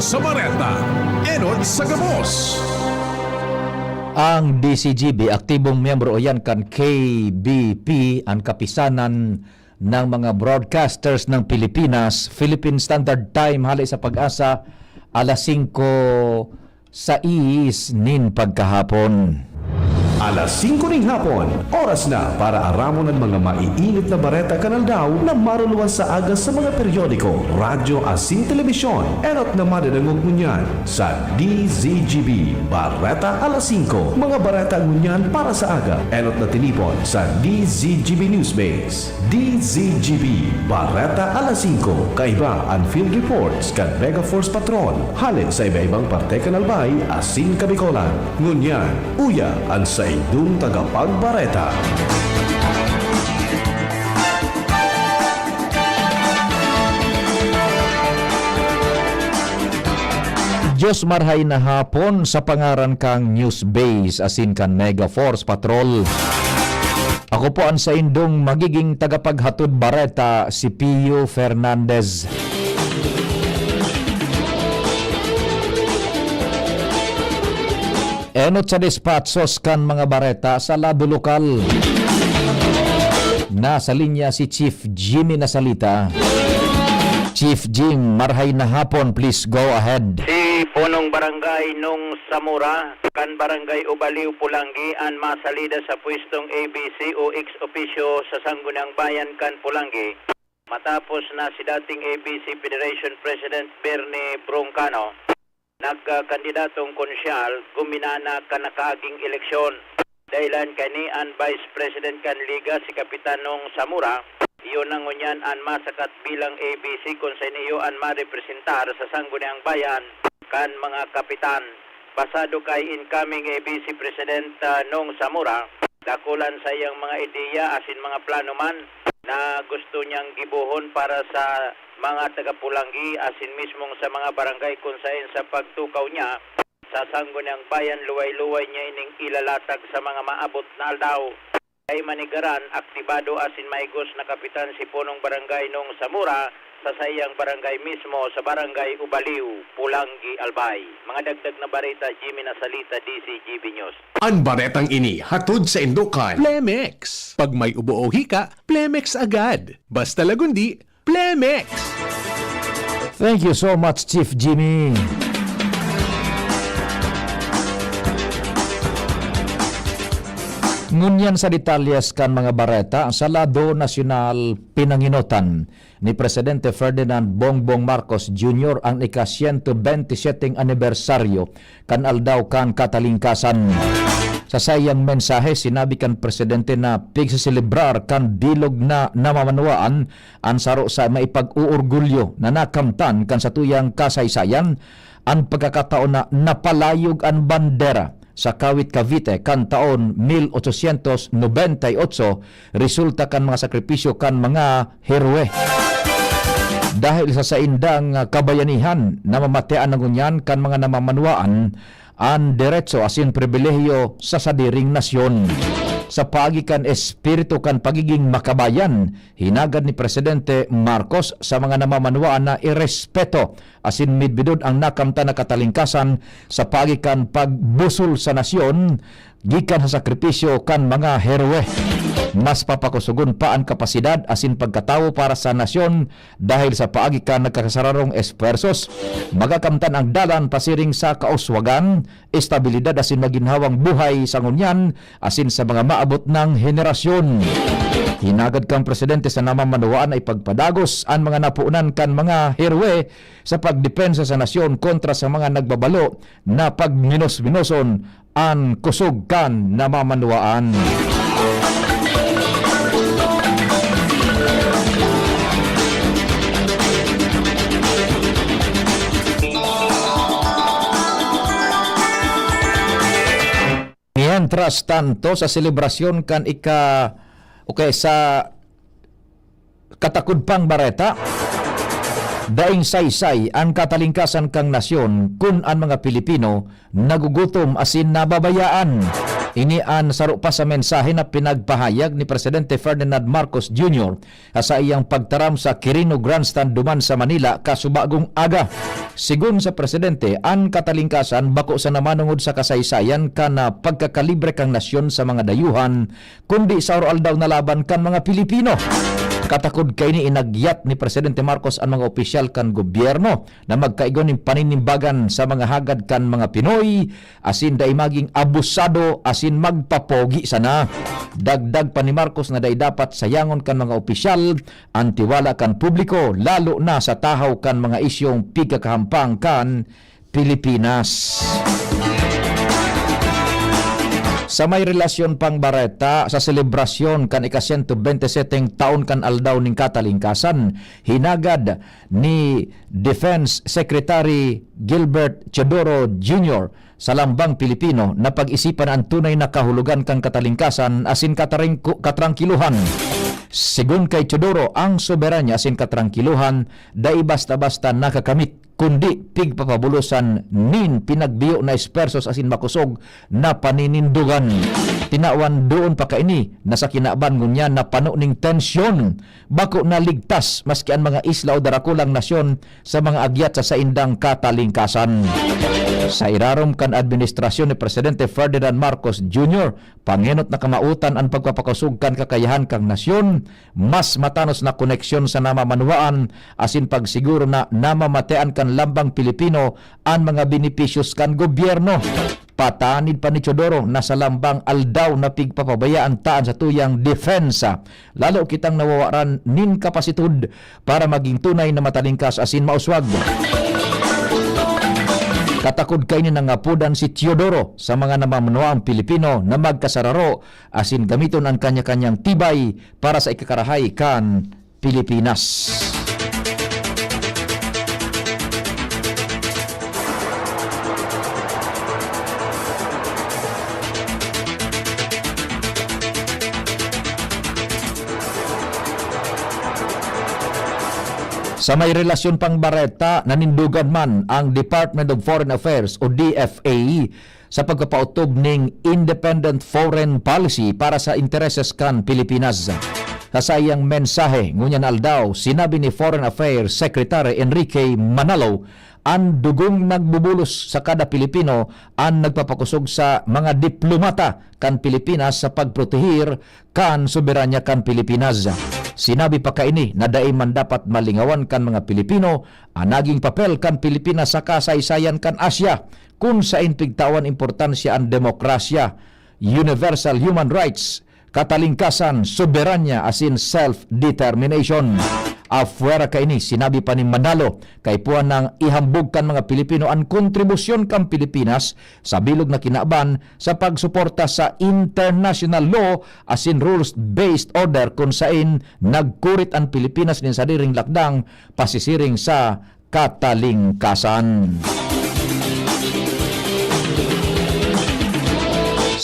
sa Bareta, enot sa gabos. Ang DCGB, aktibong miyembro o yan kan KBP, ang kapisanan ng mga broadcasters ng Pilipinas, Philippine Standard Time, halay sa Pag-asa, alas 5 sa nin pagkahapon. Alas 5 ng hapon, oras na para aramon ang mga maiinit na bareta kanaldaw na maruluan sa agas sa mga periodiko, radyo asin telebisyon. Enot na madadangog ngunyan sa DZGB Bareta alas 5. Mga bareta ngunyan para sa aga. Enot na tinipon sa DZGB Newsbase. DZGB Bareta alas 5. Kaiba ang field reports kan Mega Force Patrol. Halin sa iba-ibang parte kanalbay asin kabikolan. Ngunyan, uya ang sa idong tagapagbareta. Diyos marhay na hapon sa pangaran kang Newsbase asin kan Mega Force Patrol. Ako po ang sa indong magiging tagapaghatod bareta, si Pio Fernandez. Enot sa dispatsos kan mga bareta sa lado lokal. Nasa linya si Chief Jimmy Nasalita. Chief Jim, marhay na hapon, please go ahead. Si punong barangay nung Samura, kan barangay Ubaliw, Pulangi, ang masalida sa pwestong ABC o ex-officio sa Sangguniang Bayan kan Pulangi. Matapos na si dating ABC Federation President Bernie Broncano, nagkandidatong konsyal, guminana ka nakaaging eleksyon. Dahilan kani ang Vice President kan Liga si Kapitanong Samura, iyon ang ngunyan ang masakat bilang ABC kung sa iniyo ang marepresentar sa Sangguniang Bayan kan mga kapitan. Basado kay incoming ABC President nung Samura, dakulan sa iyang mga ideya asin mga plano man na gusto niyang gibuhon para sa mga taga-Pulangi asin mismong sa mga barangay kung saan sa pagtukaw niya sa Sangguniang Bayan, luway-luway niya ining ilalatag sa mga maabot na aldaw. Kay manigaran, aktibado asin maigos na kapitan si punong barangay nung Samura sa sayang barangay mismo sa barangay Ubaliw, Pulangi, Albay. Mga dagdag na bareta, Jimmy Nasalita, DCGB News. Ang baretang ini hatod sa Indokan. Plemex. Pag may ubo o hika, Plemex agad. Basta lagundi, Plemex. Thank you so much, Chief Jimmy. Ngunyan sa detalyes kan mga bareta, sa lado nasyonal pinanginotan ni Presidente Ferdinand Bongbong Marcos Jr. ang ika-127 anibersaryo kan aldaw kan katalingkasan. Sa sayang mensahe, sinabi kan Presidente na pigsiselebrar kan bilog na namamanwaan ang saro sa maipag-uurgulyo na nakamtan kan sa tuyang kasaysayan ang pagkakataon na napalayog ang bandera sa Kawit Cavite kan taon 1898, resulta kan mga sakripisyo kan mga heroe. Dahil sa indang kabayanihan na mamatean ng ngunyan kan mga namamanwaan ang diretso asin pribilehiyo sa sadiring nasyon. Sa pagikan espiritu kan pagiging makabayan, hinagad ni Presidente Marcos sa mga namamanwaan na irespeto asin midbidod ang nakamta na katalingkasan sa pagikan pagbusol sa nasyon gikan sa sakripisyo kan mga heroe. Mas papakusugon pa ang kapasidad asin pagkatawo para sa nasyon dahil sa pagikan nagkakasararong espersos, magakamtan ang dalan pasiring sa kauswagan, estabilidad asin maginhawang buhay sa ngunyan asin sa mga maabot ng henerasyon. Hinagad kang Presidente sa namamanawaan ay pagpadagos ang mga napuunan kan mga heroe sa pagdepensa sa nasyon kontra sa mga nagbabalo na pagminos-minoson ang kusog kan namamanawaan. Mientras tanto, sa selebrasyon kan sa katakudpang bareta, daing saysay ang katalingkasan kang nasyon kung ang mga Pilipino nagugutom asin nababayaan. Inian saro pa sa mensahe na pinagpahayag ni Presidente Ferdinand Marcos Jr. sa iyang pagtaram sa Quirino Grandstand duman sa Manila kasubagong aga. Sigun sa Presidente, ang katalingkasan bako sa namanungod sa kasaysayan kana pagkakalibre kang nasyon sa mga dayuhan kundi sa aldaw na laban kan mga Pilipino. Katakod kay ni inagyat ni Presidente Marcos ang mga opisyal kan gobyerno na magkaigon ng paninimbagan sa mga hagad kan mga Pinoy asin day maging abusado asin magpapogi sana. Dagdag pa ni Marcos na day dapat sayangon kan mga opisyal ang tiwala kan publiko lalo na sa tahaw kan mga isyong pigkakahampang kan Pilipinas. Sa may relasyon pang Bareta sa selebrasyon kan ika-127 taon kan aldaw ning katalingkasan, hinagad ni Defense Secretary Gilbert Teodoro Jr. sa lambang Pilipino na pag-isipan ang tunay na kahulugan kang katalingkasan asin katrangkiluhan. Sigun kay Teodoro, ang soberanya asin katrangkiluhan dai basta-basta nakakamit kundi pigpapabulusan nin pinagbiyo na espersos asin makusog na paninindugan. Tinawan doon pa kaini na sa kinaban ngunya na pano ning tensyon bako na ligtas maski ang mga isla o darakulang nasyon sa mga agyat sa saindang katalingkasan. Sa irarom kan administrasyon ni Presidente Ferdinand Marcos Jr., panginot na kamautan ang pagpapakusog kan kakayahan kang nasyon, mas matanos na koneksyon sa namamanuaan asin pagsiguro na namamatean kan lambang Pilipino ang mga benepisyos kan gobyerno. Patanid pa ni Teodoro na sa lambang aldaw na pigpapabayaan taan sa tuyang depensa. Lalo kitang nawawaran nin kapasitud para maging tunay na matalingkas asin mauswag. Katakod kay ni nangapudan si Teodoro sa mga namamanuang Pilipino na magkasararo asin gamiton ang kanya-kanyang tibay para sa ikakarahay kan Pilipinas. Sa may relasyon pang Bareta, nanindugan man ang Department of Foreign Affairs o DFA sa pagkapautob ning independent foreign policy para sa intereses kan Pilipinas. Sa sayang mensahe, ngunyan aldaw, sinabi ni Foreign Affairs Secretary Enrique Manalo, ang dugong nagbubulos sa kada Pilipino ang nagpapakusog sa mga diplomata kan Pilipinas sa pagprotehir kan soberanya kan Pilipinas. Sinabi pa kaini na dai man dapat malingawan kan mga Pilipino ang naging papel kan Pilipinas sa kasaysayan kan Asya kung sa inpigtawan importansya ang demokrasya, universal human rights, katalingkasan, soberanya asin self-determination. Afuera kaini, sinabi pa ni Manalo, kay puan nang ihambog kan mga Pilipino ang kontribusyon kan Pilipinas sa bilog na kinaban sa pagsuporta sa international law asin rules-based order kung sain nagkurit ang Pilipinas nin sadiring lakdang pasisiring sa katalingkasan.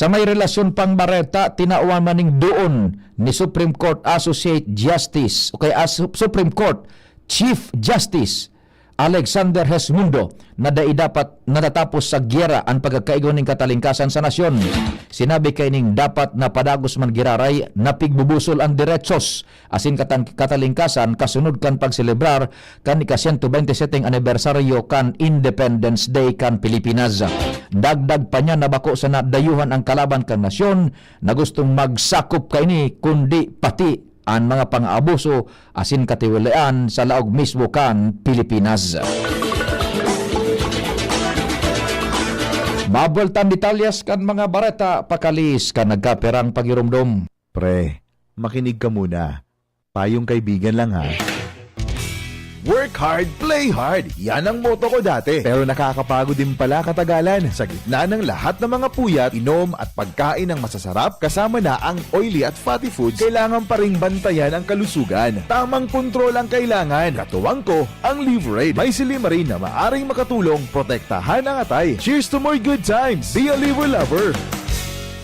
Sa may relasyon pang Bareta, tinauan maning doon ni Supreme Court Associate Justice o kay Supreme Court Chief Justice Alexander Hesmundo na dai dapat natatapos sa gyera ang pagkakaigon ng katalingkasan sa nasyon. Sinabi kay ning dapat na padagos man giraray na pigbubusol ang diretsos asin katalingkasan kasunod kan pagselebrar kan ika-127 anibersaryo kan Independence Day kan Pilipinas. Dagdag pa niya na bako sa nadayuhan ang kalaban kan nasyon na gustong magsakop kaini kundi pati ang mga pang-abuso asin katiwalian sa laog mismo kan Pilipinas. Maboltan detalyas kan mga Bareta pakalis kan nagkaperang pagirumdom. Pre, makinig ka muna. Payong kaibigan lang ha. Work hard, play hard. Yan ang motto ko dati. Pero nakakapagod din pala katagalan. Sa gitna ng lahat ng mga puyat, inom at pagkain ng masasarap, kasama na ang oily at fatty foods, kailangan pa ring bantayan ang kalusugan. Tamang kontrol ang kailangan. Katuwang ko, ang Liverade. May silimarin na maaring makatulong protektahan ang atay. Cheers to more good times. Be a liver lover.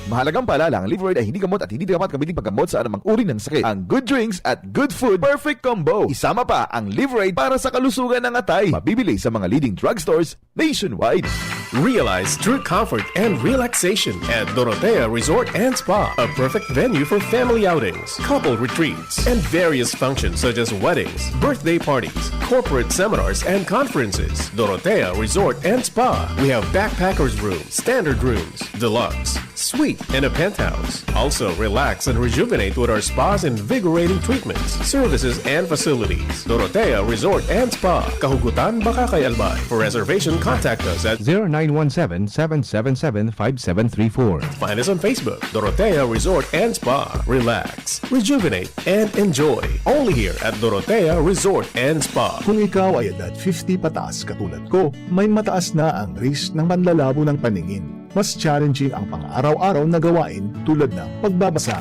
Mahalagang paalala, ang Liverade ay hindi gamot at hindi dapat gamitin paggamot sa anumang uri ng sakit. Ang good drinks at good food, perfect combo. Isama pa ang Liverade para sa kalusugan ng atay. Mabibili sa mga leading drugstores nationwide. Realize true comfort and relaxation at Dorotea Resort and Spa, a perfect venue for family outings, couple retreats, and various functions such as weddings, birthday parties, corporate seminars, and conferences. Dorotea Resort and Spa. We have backpackers rooms, standard rooms, deluxe, suite, and a penthouse. Also, relax and rejuvenate with our spas and invigorating treatments, services, and facilities. Dorotea Resort and Spa, Kahugutan, Bakakay, Albay. For reservation, contact us at 0917-777-5734. Find us on Facebook, Dorotea Resort and Spa. Relax, rejuvenate, and enjoy. Only here at Dorotea Resort and Spa. Kung ikaw ay edad 50 pataas katulad ko, may mataas na ang risk ng panlalabo ng paningin. Mas challenging ang pang-araw-araw na gawain tulad ng pagbabasa,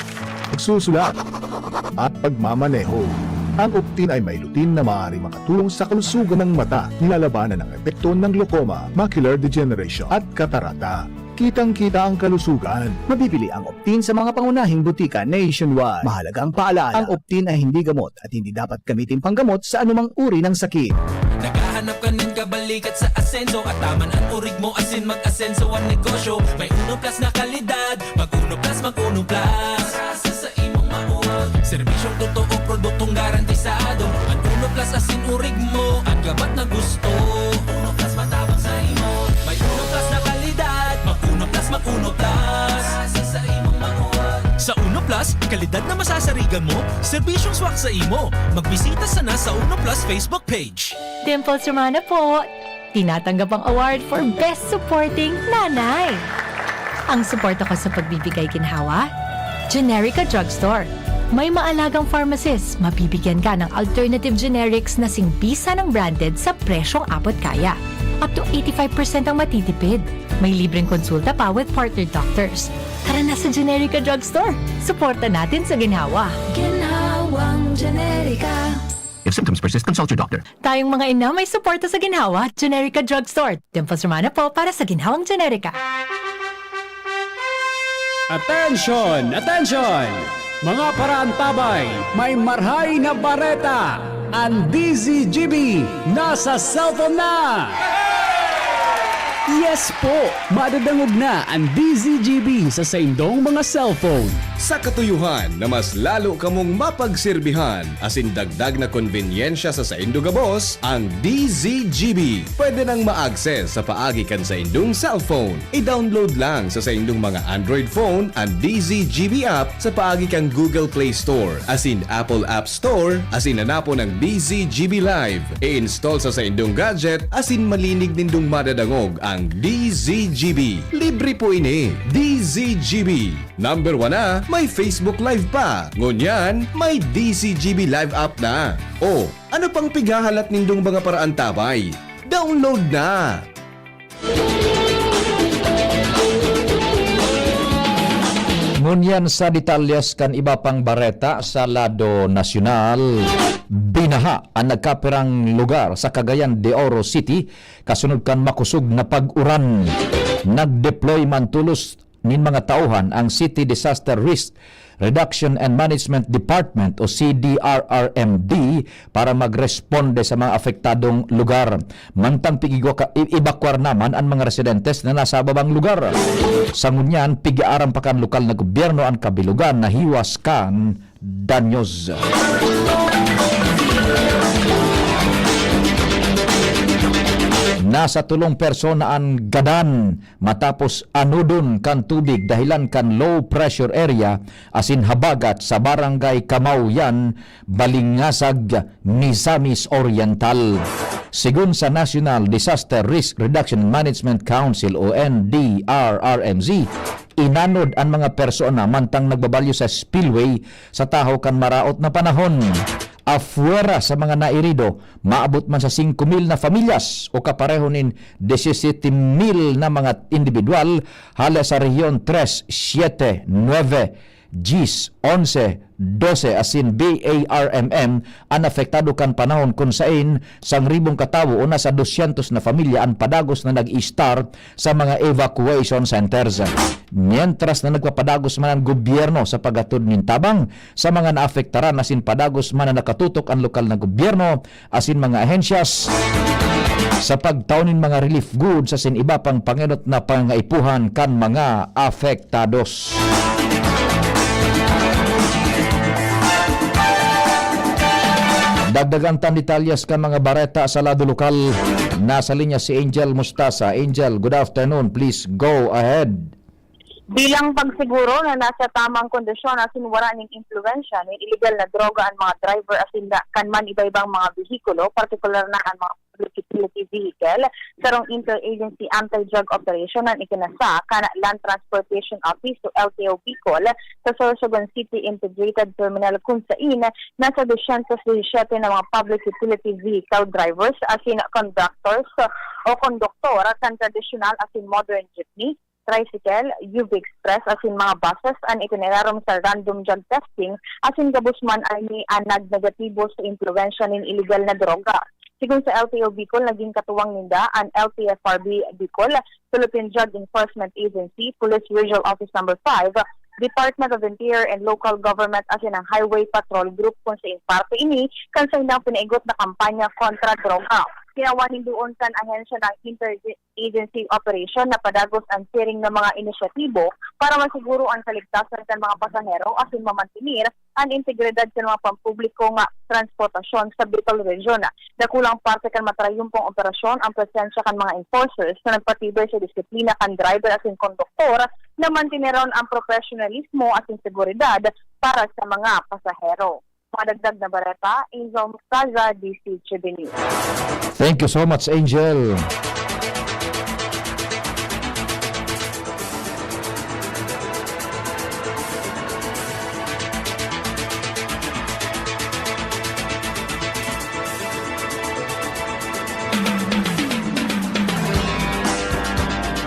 pagsusulat, at pagmamaneho. Ang Optin ay may lutin na maaari makatulong sa kalusugan ng mata, nilalabanan ang epekto ng glaucoma, macular degeneration at katarata. Kitang-kita ang kalusugan. Mabibili ang Optin sa mga pangunahing butika nationwide. Mahalagang paalala, ang Optin ay hindi gamot at hindi dapat gamitin panggamot sa anumang uri ng sakit. Naghahanap ka ng kabalikat sa asenso at taman ang urig mo asin mag-asenso ang negosyo. May Uno Plus na kalidad, mag-Uno Plus, mag-Uno Plus. Asa sa imong mauwag, serbisyong totoo, produktong garantisado. Ang Uno Plus asin urig mo, ang gabat na gusto. Uno Plus matabang sa imo. May Uno Plus na kalidad, mag-Uno Plus, mag-Uno Plus. Asa sa imong mauwag. Sa Uno Plus, kalidad na masasarigan mo, serbisyong swak sa imo. Magbisita sana sa Uno Plus Facebook page. Dimples Romana po, tinatanggap ang award for Best Supporting Nanay. Ang suporta ko sa pagbibigay ginhawa, Generica Drugstore. May maalagang pharmacist, mabibigyan ka ng alternative generics na singbisa ng branded sa presyong abot kaya. Up to 85% ang matitipid. May libreng konsulta pa with partner doctors. Tara na sa Generica Drugstore. Suporta natin sa ginhawa. Ginhawang Generica. If symptoms persist, consult your doctor. Tayong mga ina may suporta sa ginhawa, Generica Drugstore. Dimples Romana po para sa ginhawang Generica. Attention! Attention! Mga paraantabay, may marhay na bareta! Ang DZGB nasa cellphone na! Yes po! Madadangog na ang DZGB sa saindong mga cellphone. Sa katuyuhan na mas lalo kamong mapagsilbihan asin dagdag na konbinyensya sa saindo gabos, ang DZGB pwede nang ma-access sa paagi kan sa indong cellphone. I-download lang sa saindong mga Android phone ang DZGB app sa paagi kang Google Play Store asin Apple App Store asin hanapo ng DZGB Live. I-install sa saindong gadget asin malinig nindong madadangog ang DZGB. Libre po ini. DZGB. Number 1 na, may Facebook Live pa. Ngunyan, may DZGB Live app na. O, ano pang pigahalat nindong mga paraantabay? Download na! Ngunyan sa detalyas kan iba pang bareta sa lado nasyonal, binaha ang nagkapirang lugar sa Cagayan de Oro City kasunod kan makusog na pag-uran. Nag-deploy man tulos nin mga tauhan ang City Disaster Risk Reduction and Management Department o CDRRMD para magresponde sa mga apektadong lugar. Mantang evacuar naman ang mga residentes na nasa babang lugar. Sa ngunyan, pigiaran pa kan lokal na gobyerno ang kabilugan na hiwas kan danyos. Nasa 3 persona ang gadan matapos anudon kan tubig dahilan kan low pressure area asin habagat sa barangay Kamauyan, Balingasag, Misamis Oriental. Sigun sa National Disaster Risk Reduction Management Council o NDRRMZ, inanod ang mga persona mantang nagbabalyo sa spillway sa tahaw kan maraot na panahon. Afuera sa mga nairido, maabot man sa 5,000 na familyas o kapareho nin 17,000 na mga individual hala sa rehiyon 3, 7, 9, 10, 11, 12 asin BARMM ang apektado kan panahon kung sain sang ribong katawo o nasa 200 na familia ang padagos na nag-i-star sa mga evacuation centers. Mientras na nagpapadagos man ang gobyerno sa pagatod nin tabang sa mga naafektaran asin padagos man na nakatutok ang lokal na gobyerno asin mga ahensyas. sa pagtaunin mga relief goods sa iba pang panginot na pangaipuhan kan mga afektados. Dagdagan tan detalyas kan mga bareta sa lado lokal. Nasa linya si Angel Mustasa. Angel, good afternoon. Please go ahead. Bilang pagsiguro na nasa tamang kondisyon asin wala ning impluwensya ng illegal na droga ang mga driver asin kan man iba-ibang mga behikulo, partikular na ang mga public utility vehicle, sarong Interagency Anti-Drug Operation ang ikinasa kana Land Transportation Office o LTO Bicol sa Sorsogon City Integrated Terminal kung saan nasa 217 na mga public utility vehicle drivers asin conductors o konduktor kan traditional asin modern jeepney, tricycle, UV Express asin mga buses ang itinerarom sa random drug testing asin gabusman ay ni anag negatibo sa impluwensya ng illegal na droga. Sigun sa LTO Bicol, naging katuwang ninda ang LTFRB Bicol, Philippine Drug Enforcement Agency, Police Regional Office No. 5, Department of Interior and Local Government asin ang Highway Patrol Group kung sa parte ini kan sa indang pinaigot na kampanya kontra droga. Kinawanin doon kan ahensya ng interagency operation na padagos ang sharing ng mga inisyatibo para masiguro ang kaligtasan ng mga pasahero asin mamantinir ang integridad ng mga pampubliko nga transportasyon sa Bicol Region. Dakulang parte kan matrayumpong operasyon ang presensya kan mga enforcers na nagpatibay sa disiplina kan driver asin konduktor na mantiniron ang profesionalismo asin seguridad para sa mga pasahero. Madagdag na bareta, Angel Mustaza, DCTV News. Thank you so much, Angel.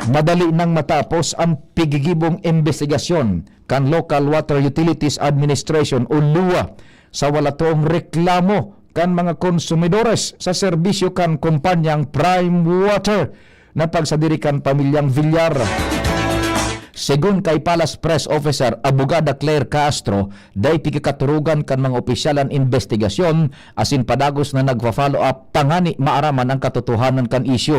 Madali nang matapos ang pigigibong investigasyon kan Local Water Utilities Administration o LUA sa wala toong reklamo kan mga konsumidores sa serbisyo kan kumpanyang Prime Water na pagsadirikan pamilyang Villar. Segun kay Palace Press Officer Abogada Claire Castro, day pikakaturugan kan mga opisyalan investigasyon asin padagos na nagfa-follow up pangani maaraman ang katotohanan kan isyu.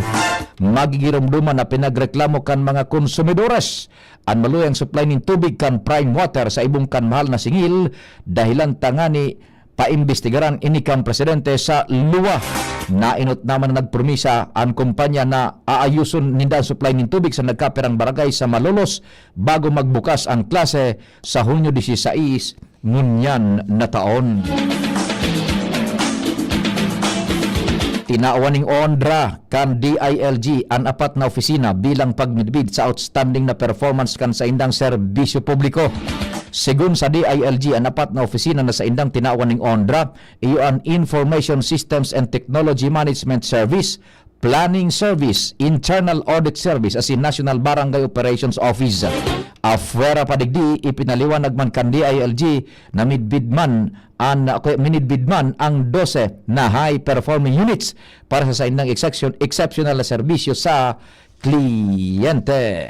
Magigirumduman na pinagreklamo kan mga konsumidores ang maluyang supply ng tubig kan Prime Water sa ibong kan mahal na singil dahilan tangani paimbestigaran inikang presidente sa LUA. Nainot naman na nagpromisa ang kumpanya na aayuson ninda ang supply ng tubig sa nagkapirang barangay sa Malolos bago magbukas ang klase sa Hunyo 16 ngunyan na taon. Tinaawaning ONDRA kan DILG ang apat na opisina bilang pagmidbid sa outstanding na performance kan sa indang serbisyo publiko. Sigun sa DILG, ang apat na opisina na sa indang tinaawan ng ONDRA, iyo ang Information Systems and Technology Management Service, Planning Service, Internal Audit Service, as in National Barangay Operations Office. Afuera padigdi, ipinaliwanag man kan DILG na minidbidman ang 12 na high-performing units para sa indang exceptional na serbisyo sa kliyente.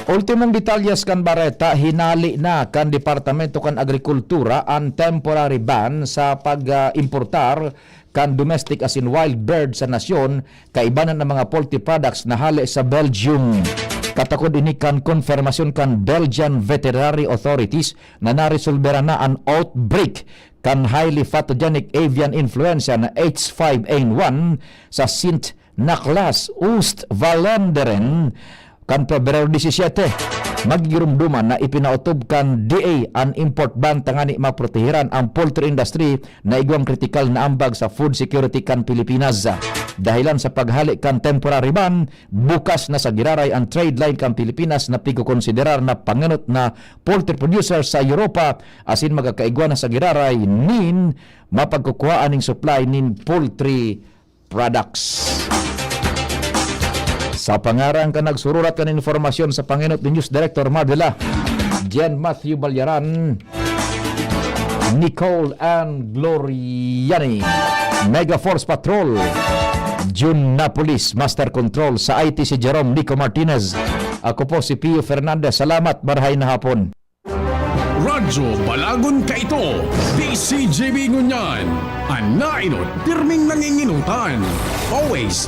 Ultimong detalyas kan bareta, hinali na kan Departamento kan Agrikultura ang temporary ban sa pag-importar kan domestic as in wild bird sa nasyon kaibanan ng mga poultry products na hali sa Belgium. Katakod ini kan konfirmasyon kan Belgian Veterinary Authorities na naresolbera na ang outbreak kan highly pathogenic avian influenza na H5N1 sa Sint Niklaas Oost-Vlaanderen kan Pebrero 17. Magigirumduman na ipinautob kan DA ang import ban tangani maprotehiran ang poultry industry na igwang kritikal na ambag sa food security kan Pilipinas. Dahilan sa paghalik kan temporary ban, bukas na sa giraray ang trade line kan Pilipinas na pikukonsiderar na panganot na poultry producer sa Europa asin magakaigwa na sa giraray nin mapagkukuhaan ng supply nin poultry products. Sa pangarang ka nagsururat ka ng informasyon sa Panginot ni News Director Madela, Jen Matthew Balyaran, Nicole Ann Gloriani, Mega Force Patrol, June Napolis, Master Control, sa IT si Jerome Nico Martinez. Ako po si Pio Fernandez. Salamat, marhay na hapon. Radyo Balagon Kaito, DCJB Ngunyan, Anainot, Pirming Nanginginutan, always